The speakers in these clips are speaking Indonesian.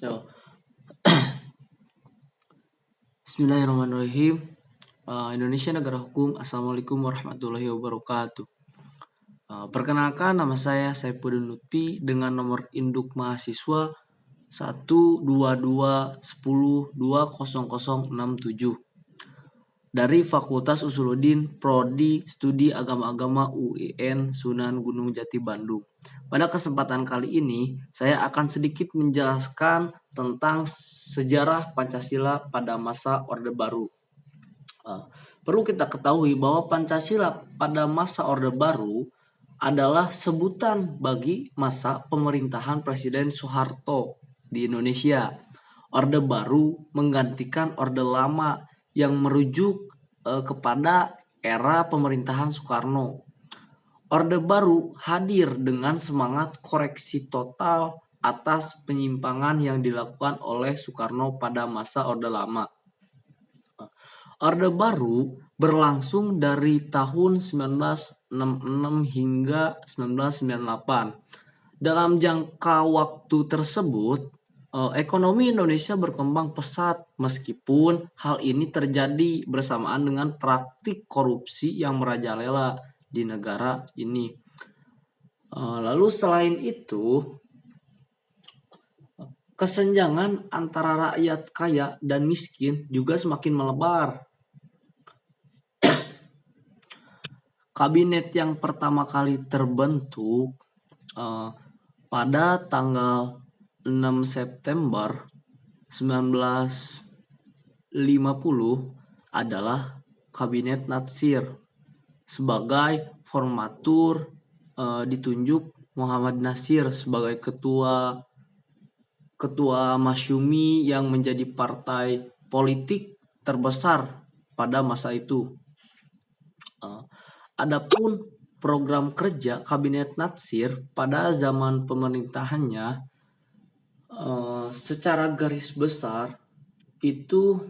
Yo. Bismillahirrahmanirrahim. Indonesia negara hukum. Assalamualaikum warahmatullahi wabarakatuh. Perkenalkan, nama saya Saifuddin Lutfi dengan nomor induk mahasiswa 12210200067 dari Fakultas Usuluddin Prodi Studi Agama-Agama UIN Sunan Gunung Jati Bandung. Pada kesempatan kali ini, saya akan sedikit menjelaskan tentang sejarah Pancasila pada masa Orde Baru. Perlu kita ketahui bahwa Pancasila pada masa Orde Baru adalah sebutan bagi masa pemerintahan Presiden Soeharto di Indonesia. Orde Baru menggantikan Orde Lama yang merujuk kepada era pemerintahan Soekarno. Orde Baru hadir dengan semangat koreksi total atas penyimpangan yang dilakukan oleh Soekarno pada masa Orde Lama. Orde Baru berlangsung dari tahun 1966 hingga 1998. Dalam jangka waktu tersebut, ekonomi Indonesia berkembang pesat meskipun hal ini terjadi bersamaan dengan praktik korupsi yang merajalela di negara ini. Lalu selain itu, kesenjangan antara rakyat kaya dan miskin juga semakin melebar. Kabinet yang pertama kali terbentuk pada tanggal 6 September 1950 adalah Kabinet Natsir. Sebagai formatur ditunjuk Muhammad Natsir sebagai ketua Masyumi yang menjadi partai politik terbesar pada masa itu. Adapun program kerja Kabinet Natsir pada zaman pemerintahannya secara garis besar itu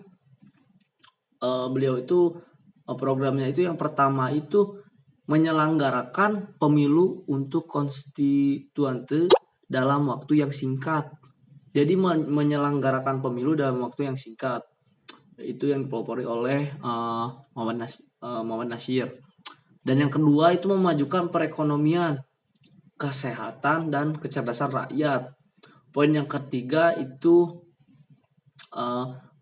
beliau itu programnya itu yang pertama itu menyelenggarakan pemilu untuk konstituante dalam waktu yang singkat. Jadi menyelenggarakan pemilu dalam waktu yang singkat. Itu yang dipelopori oleh Muhammad Natsir. Dan yang kedua itu memajukan perekonomian, kesehatan, dan kecerdasan rakyat. Poin yang ketiga itu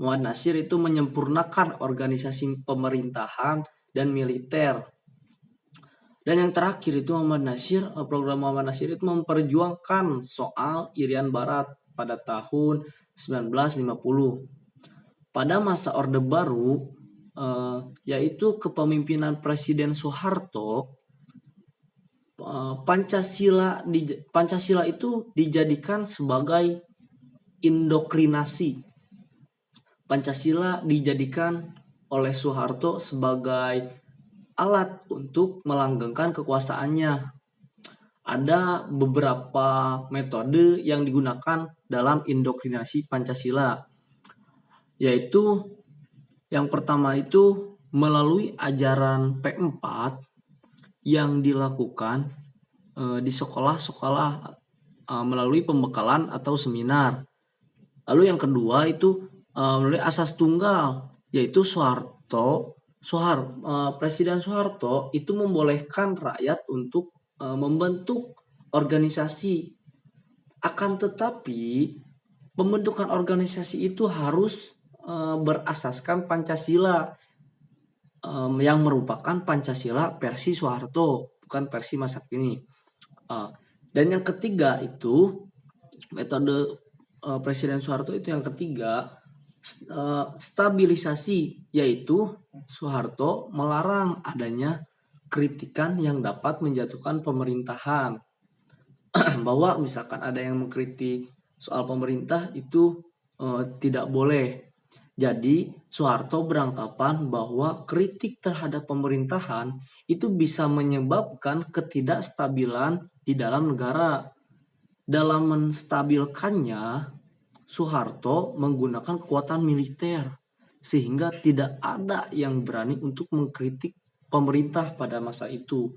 Muhammad Natsir itu menyempurnakan organisasi pemerintahan dan militer. Dan yang terakhir itu program Muhammad Natsir itu memperjuangkan soal Irian Barat pada tahun 1950. Pada masa Orde Baru, yaitu kepemimpinan Presiden Soeharto, Pancasila itu dijadikan sebagai indoktrinasi. Pancasila dijadikan oleh Soeharto sebagai alat untuk melanggengkan kekuasaannya. Ada beberapa metode yang digunakan dalam indoktrinasi Pancasila, yaitu yang pertama itu melalui ajaran P4 yang dilakukan di sekolah-sekolah melalui pembekalan atau seminar. Lalu yang kedua itu melalui asas tunggal, yaitu Presiden Soeharto itu membolehkan rakyat untuk membentuk organisasi. Akan tetapi pembentukan organisasi itu harus berasaskan Pancasila yang merupakan Pancasila versi Soeharto, bukan versi masa kini. Dan yang ketiga itu metode Presiden Soeharto itu yang ketiga stabilisasi, yaitu Soeharto melarang adanya kritikan yang dapat menjatuhkan pemerintahan. Bahwa misalkan ada yang mengkritik soal pemerintah itu tidak boleh. Jadi Soeharto beranggapan bahwa kritik terhadap pemerintahan itu bisa menyebabkan ketidakstabilan di dalam negara. Dalam menstabilkannya, Soeharto menggunakan kekuatan militer sehingga tidak ada yang berani untuk mengkritik pemerintah pada masa itu.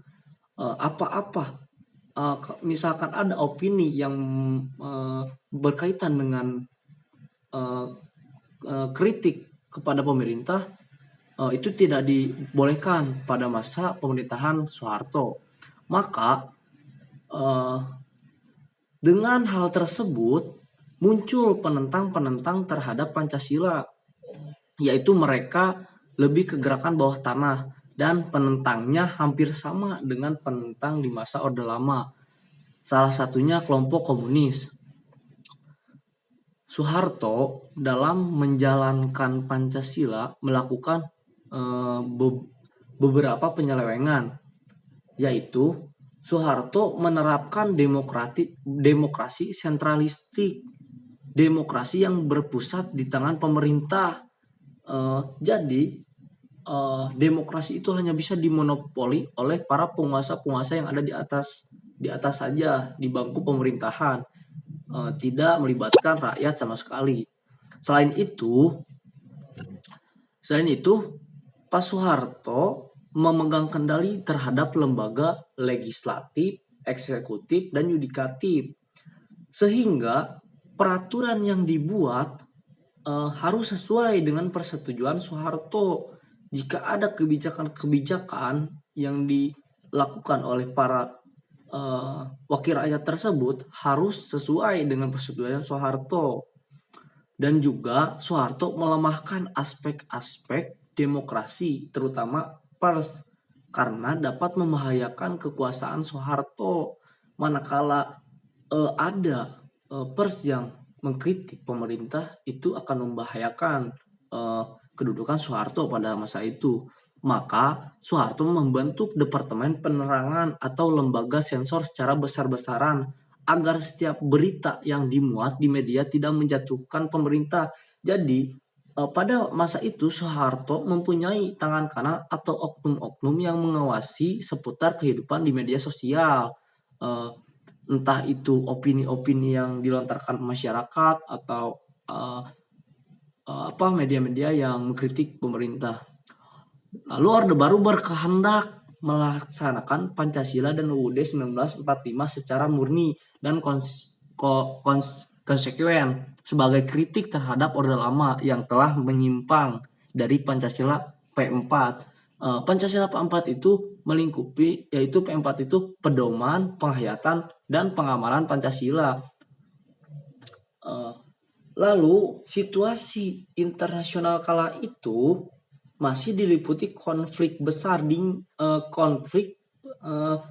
Misalkan ada opini yang berkaitan dengan eh, kritik kepada pemerintah itu tidak dibolehkan pada masa pemerintahan Soeharto. Maka dengan hal tersebut muncul penentang-penentang terhadap Pancasila, yaitu mereka lebih ke gerakan bawah tanah, dan penentangnya hampir sama dengan penentang di masa Orde Lama. Salah satunya kelompok komunis. Soeharto dalam menjalankan Pancasila melakukan beberapa penyelewengan, yaitu Soeharto menerapkan demokrasi sentralistik, demokrasi yang berpusat di tangan pemerintah. Jadi demokrasi itu hanya bisa dimonopoli oleh para penguasa-penguasa yang ada di atas saja di bangku pemerintahan, tidak melibatkan rakyat sama sekali. Selain itu, Pak Soeharto memegang kendali terhadap lembaga legislatif, eksekutif, dan yudikatif, sehingga peraturan yang dibuat harus sesuai dengan persetujuan Soeharto. Jika ada kebijakan-kebijakan yang dilakukan oleh para wakil rakyat tersebut harus sesuai dengan persetujuan Soeharto. Dan juga Soeharto melemahkan aspek-aspek demokrasi, terutama pers, karena dapat membahayakan kekuasaan Soeharto. Manakala ada pers yang mengkritik pemerintah, itu akan membahayakan kedudukan Soeharto pada masa itu. Maka Soeharto membentuk Departemen Penerangan atau lembaga sensor secara besar-besaran agar setiap berita yang dimuat di media tidak menjatuhkan pemerintah. Jadi pada masa itu Soeharto mempunyai tangan kanan atau oknum-oknum yang mengawasi seputar kehidupan di media sosial. Entah itu opini-opini yang dilontarkan masyarakat atau media-media yang mengkritik pemerintah. Lalu Orde Baru berkehendak melaksanakan Pancasila dan UUD 1945 secara murni dan konsekuen sebagai kritik terhadap Orde Lama yang telah menyimpang dari Pancasila P4. Pancasila P4 itu melingkupi, yaitu P4 itu pedoman, penghayatan, dan pengamalan Pancasila. Lalu situasi internasional kala itu masih diliputi konflik besar,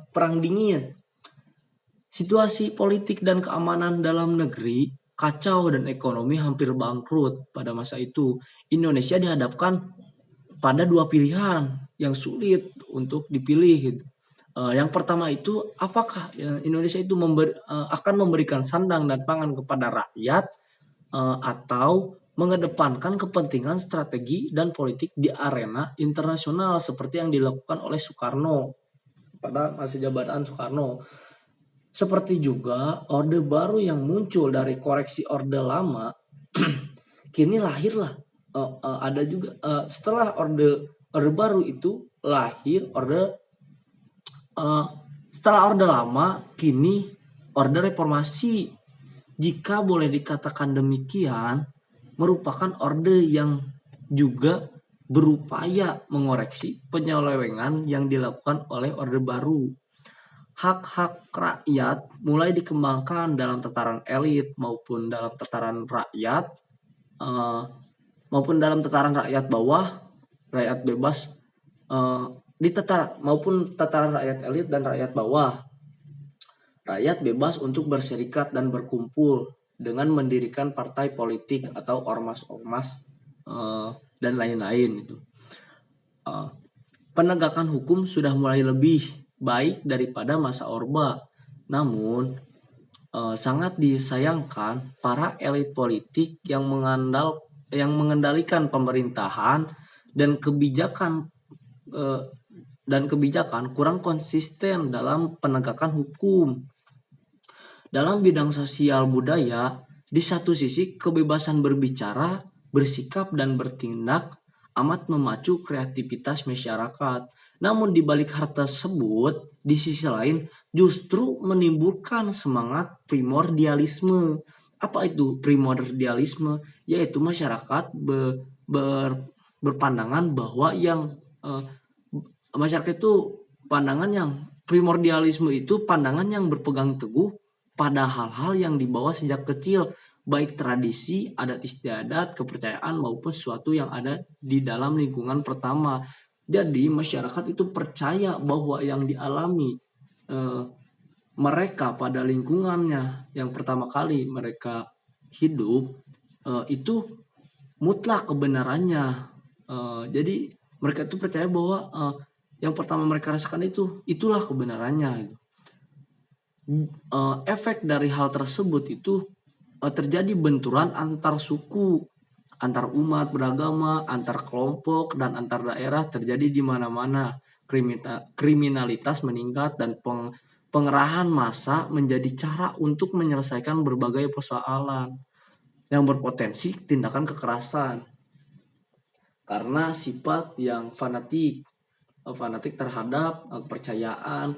perang dingin. Situasi politik dan keamanan dalam negeri kacau dan ekonomi hampir bangkrut pada masa itu. Indonesia dihadapkan pada dua pilihan yang sulit untuk dipilih. Yang pertama itu, apakah Indonesia itu akan memberikan sandang dan pangan kepada rakyat, atau mengedepankan kepentingan strategi dan politik di arena internasional seperti yang dilakukan oleh Soekarno pada masa jabatan Soekarno. Seperti juga Orde Baru yang muncul dari koreksi Orde Lama, kini lahirlah ada juga setelah Orde Baru itu lahir setelah Orde Lama, kini Orde Reformasi. Jika boleh dikatakan demikian, merupakan orde yang juga berupaya mengoreksi penyelewengan yang dilakukan oleh Orde Baru. Hak-hak rakyat mulai dikembangkan dalam tataran elit maupun dalam tataran rakyat, bawah, rakyat bebas, maupun tataran rakyat elit dan rakyat bawah. Rakyat bebas untuk berserikat dan berkumpul dengan mendirikan partai politik atau ormas-ormas dan lain-lain. Penegakan hukum sudah mulai lebih baik daripada masa Orba. Namun sangat disayangkan para elit politik yang mengendalikan pemerintahan dan kebijakan kurang konsisten dalam penegakan hukum. Dalam bidang sosial budaya, di satu sisi kebebasan berbicara, bersikap, dan bertindak amat memacu kreativitas masyarakat. Namun di balik hal tersebut, di sisi lain justru menimbulkan semangat primordialisme Apa itu primordialisme? Yaitu masyarakat berpandangan bahwa yang masyarakat itu pandangan yang primordialisme itu pandangan yang berpegang teguh pada hal-hal yang dibawa sejak kecil, baik tradisi, adat istiadat, kepercayaan maupun sesuatu yang ada di dalam lingkungan pertama. Jadi masyarakat itu percaya bahwa yang dialami mereka pada lingkungannya yang pertama kali mereka hidup itu mutlak kebenarannya. Jadi mereka itu percaya bahwa yang pertama mereka rasakan itulah kebenarannya. Efek dari hal tersebut itu terjadi benturan antar suku, antar umat beragama, antar kelompok, dan antar daerah terjadi di mana-mana. Kriminalitas meningkat dan pengerahan massa menjadi cara untuk menyelesaikan berbagai persoalan yang berpotensi tindakan kekerasan karena sifat yang fanatik terhadap kepercayaan,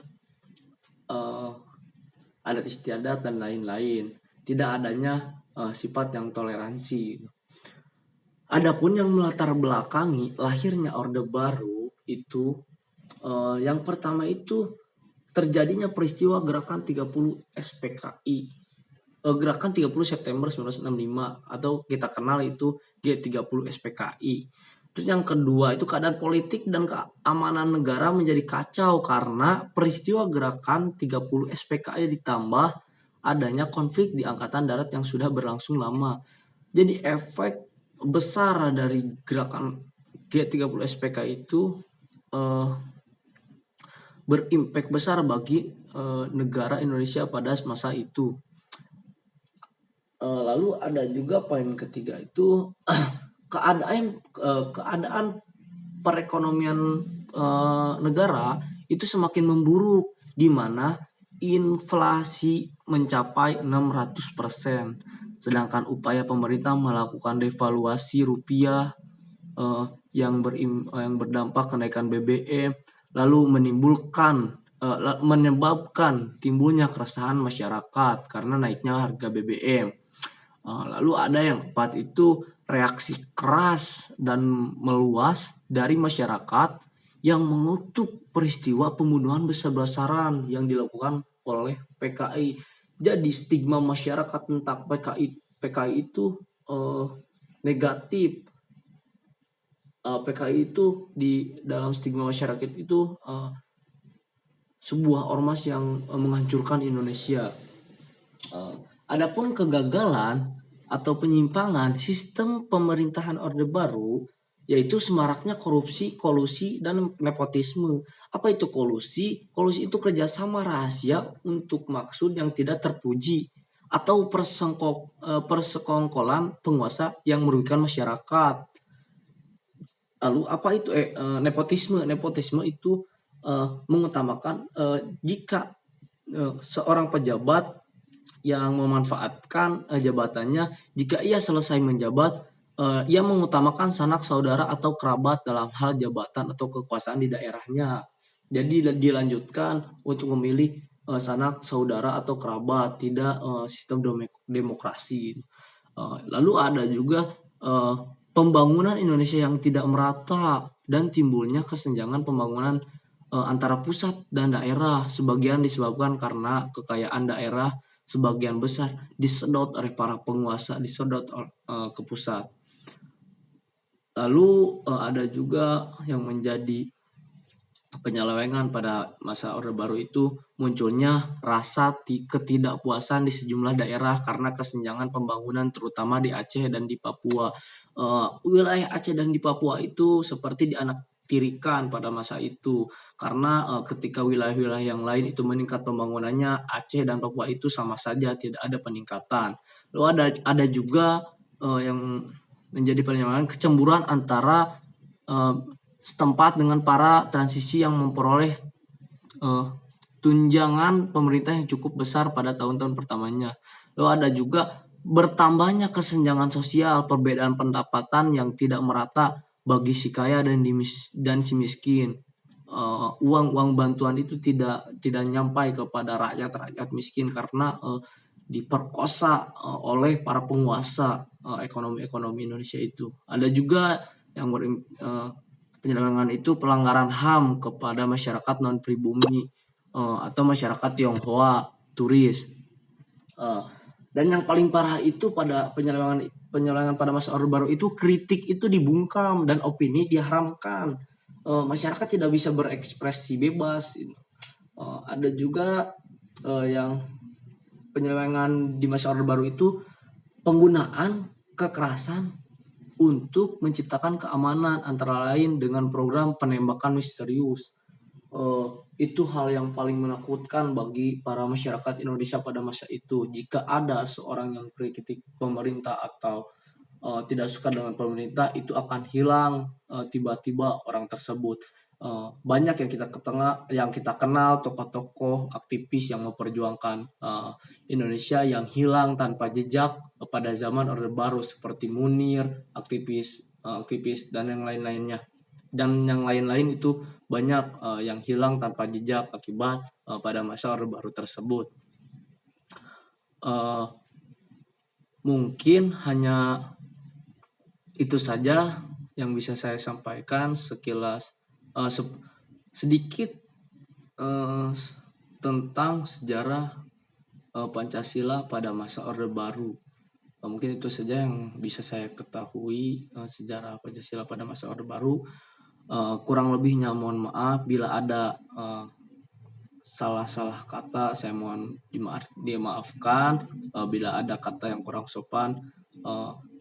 adat istiadat dan lain-lain. Tidak adanya sifat yang toleransi. Adapun yang melatar belakangi lahirnya Orde Baru itu yang pertama itu terjadinya peristiwa gerakan 30 SPKI. Gerakan 30 September 1965 atau kita kenal itu G30 SPKI. Terus yang kedua itu keadaan politik dan keamanan negara menjadi kacau karena peristiwa gerakan 30 SPKI ditambah adanya konflik di Angkatan Darat yang sudah berlangsung lama. Jadi efek besar dari gerakan G30 SPKI itu berimpact besar bagi negara Indonesia pada masa itu. Lalu ada juga poin ketiga itu keadaan perekonomian negara itu semakin memburuk, di mana inflasi mencapai 600%, sedangkan upaya pemerintah melakukan devaluasi rupiah yang berdampak kenaikan BBM lalu menyebabkan timbulnya keresahan masyarakat karena naiknya harga BBM. Lalu ada yang keempat itu reaksi keras dan meluas dari masyarakat yang mengutuk peristiwa pembunuhan besar-besaran yang dilakukan oleh PKI. Jadi stigma masyarakat tentang PKI itu negatif. PKI itu di dalam stigma masyarakat itu sebuah ormas yang menghancurkan Indonesia. Adapun kegagalan atau penyimpangan sistem pemerintahan Orde Baru yaitu semaraknya korupsi, kolusi, dan nepotisme. Apa itu kolusi? Kolusi itu kerjasama rahasia untuk maksud yang tidak terpuji atau persekongkolan penguasa yang merugikan masyarakat. Lalu apa itu nepotisme? Nepotisme itu mengutamakan jika seorang pejabat yang memanfaatkan jabatannya, jika ia selesai menjabat, ia mengutamakan sanak saudara atau kerabat dalam hal jabatan atau kekuasaan di daerahnya. Jadi dilanjutkan untuk memilih sanak saudara atau kerabat, tidak sistem demokrasi. Lalu ada juga pembangunan Indonesia yang tidak merata dan timbulnya kesenjangan pembangunan antara pusat dan daerah. Sebagian disebabkan karena kekayaan daerah sebagian besar disedot oleh para penguasa, disedot ke pusat. Lalu ada juga yang menjadi penyelewengan pada masa Orde Baru itu munculnya rasa ketidakpuasan di sejumlah daerah karena kesenjangan pembangunan terutama di Aceh dan di Papua. Wilayah Aceh dan di Papua itu seperti dianaktirikan pada masa itu karena ketika wilayah-wilayah yang lain itu meningkat pembangunannya, Aceh dan Papua itu sama saja tidak ada peningkatan. Lalu ada juga yang menjadi penyelewengan kecemburuan antara setempat dengan para transisi yang memperoleh tunjangan pemerintah yang cukup besar pada tahun-tahun pertamanya. Lalu ada juga bertambahnya kesenjangan sosial, perbedaan pendapatan yang tidak merata bagi si kaya dan si miskin. Uang bantuan itu tidak nyampai kepada rakyat miskin karena diperkosa oleh para penguasa ekonomi Indonesia itu. Ada juga yang penyelewengan itu pelanggaran HAM kepada masyarakat non pribumi atau masyarakat Tionghoa turis. Dan yang paling parah itu pada penyelewengan pada masa Orde Baru itu, kritik itu dibungkam dan opini diharamkan. Masyarakat tidak bisa berekspresi bebas. Ada juga yang penyelewengan di masa Orde Baru itu penggunaan kekerasan untuk menciptakan keamanan, antara lain dengan program penembakan misterius. Itu hal yang paling menakutkan bagi para masyarakat Indonesia pada masa itu. Jika ada seorang yang kritik pemerintah atau tidak suka dengan pemerintah, itu akan hilang tiba-tiba orang tersebut. Banyak yang kita kenal tokoh-tokoh aktivis yang memperjuangkan Indonesia yang hilang tanpa jejak pada zaman Orde Baru, seperti Munir, aktivis dan yang lain-lainnya. Dan yang lain-lain itu banyak yang hilang tanpa jejak akibat pada masa Orde Baru tersebut. Mungkin hanya itu saja yang bisa saya sampaikan sekilas sedikit tentang sejarah Pancasila pada masa Orde Baru. Mungkin itu saja yang bisa saya ketahui sejarah Pancasila pada masa Orde Baru. Kurang lebihnya mohon maaf bila ada salah-salah kata, saya mohon dimaafkan. Bila ada kata yang kurang sopan,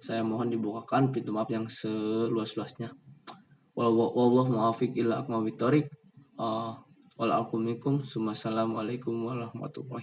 saya mohon dibukakan pintu maaf yang seluas-luasnya. Wallahu muwaffiq ila aqwamit thoriq. Wal alaikum. Assalamualaikum warahmatullahi wabarakatuh.